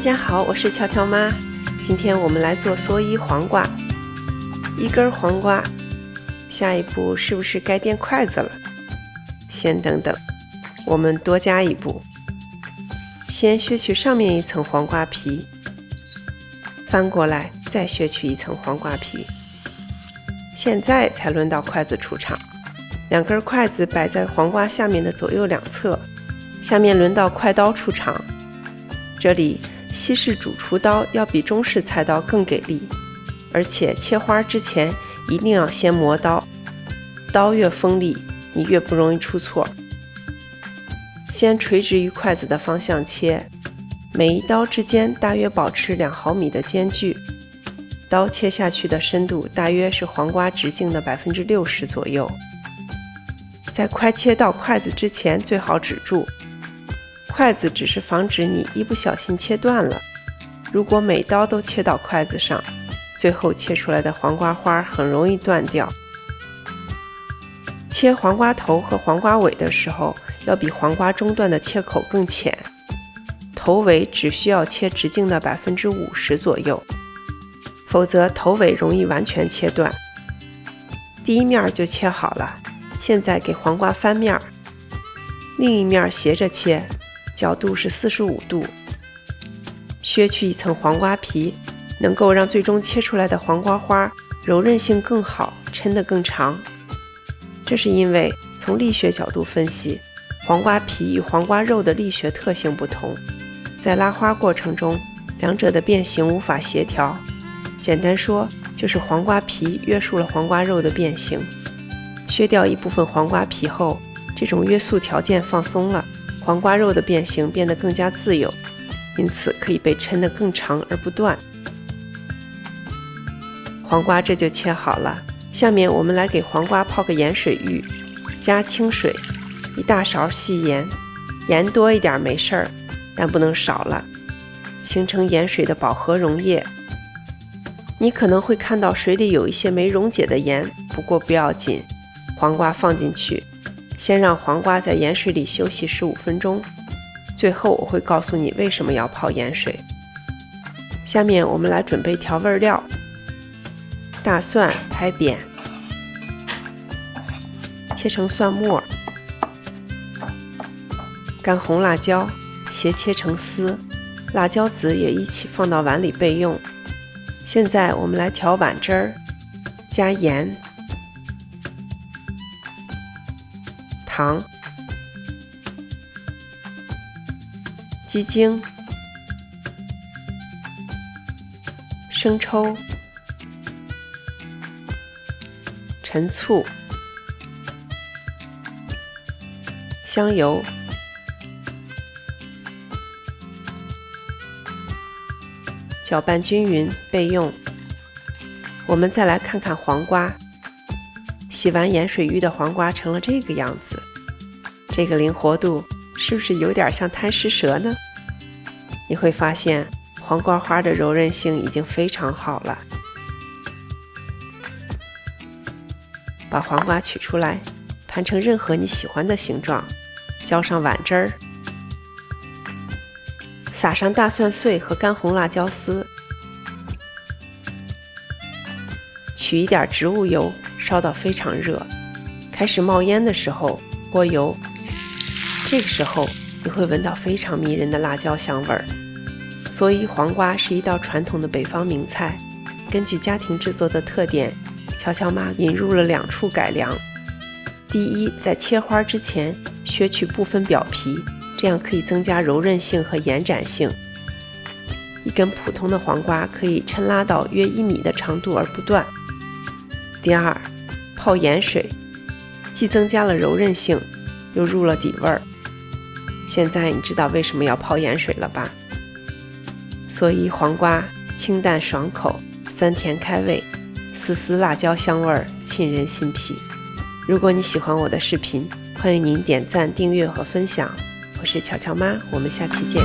家好，我是乔乔妈。今天我们来做蓑衣黄瓜。一根黄瓜，下一步是不是该垫筷子了？先等等，我们多加一步。先削去上面一层黄瓜皮，翻过来再削去一层黄瓜皮。现在才轮到筷子出场，两根筷子摆在黄瓜下面的左右两侧。下面轮到快刀出场，这里西式主厨刀要比中式菜刀更给力，而且切花之前一定要先磨刀，刀越锋利，你越不容易出错。先垂直于筷子的方向切，每一刀之间大约保持2毫米的间距，刀切下去的深度大约是黄瓜直径的60%左右。在快切到筷子之前最好止住，筷子只是防止你一不小心切断了，如果每刀都切到筷子上，最后切出来的黄瓜花很容易断掉。切黄瓜头和黄瓜尾的时候，要比黄瓜中段的切口更浅，头尾只需要切直径的50%左右，否则头尾容易完全切断。第一面就切好了，现在给黄瓜翻面，另一面斜着切，角度是45度，削去一层黄瓜皮，能够让最终切出来的黄瓜花柔韧性更好，抻得更长。这是因为从力学角度分析，黄瓜皮与黄瓜肉的力学特性不同，在拉花过程中，两者的变形无法协调。简单说，就是黄瓜皮约束了黄瓜肉的变形。削掉一部分黄瓜皮后，这种约束条件放松了，黄瓜肉的变形变得更加自由，因此可以被抻得更长而不断。黄瓜这就切好了，下面我们来给黄瓜泡个盐水浴，加清水，1大勺细盐，盐多一点没事儿，但不能少了，形成盐水的饱和溶液。你可能会看到水里有一些没溶解的盐，不过不要紧，黄瓜放进去，先让黄瓜在盐水里休息15分钟，最后我会告诉你为什么要泡盐水。下面我们来准备调味料，大蒜拍扁，切成蒜末，干红辣椒斜切成丝，辣椒籽也一起放到碗里备用。现在我们来调碗汁儿，加盐、糖、鸡精、生抽、陈醋、香油、搅拌均匀备用。我们再来看看黄瓜，洗完盐水浴的黄瓜成了这个样子，这个灵活度是不是有点像贪吃蛇呢？你会发现黄瓜花的柔韧性已经非常好了。把黄瓜取出来，盘成任何你喜欢的形状，浇上碗汁儿，撒上大蒜碎和干红辣椒丝，取一点植物油，烧到非常热，开始冒烟的时候拨油，这个时候你会闻到非常迷人的辣椒香味儿。蓑衣黄瓜是一道传统的北方名菜，根据家庭制作的特点，乔乔妈引入了2处改良。第一，在切花之前削去部分表皮，这样可以增加柔韧性和延展性。一根普通的黄瓜可以抻拉到约1米的长度而不断。第二，泡盐水，既增加了柔韧性，又入了底味儿。现在你知道为什么要泡盐水了吧？蓑衣黄瓜清淡爽口，酸甜开胃，丝丝辣椒香味儿沁人心脾。如果你喜欢我的视频，欢迎您点赞、订阅和分享。我是乔乔妈，我们下期见。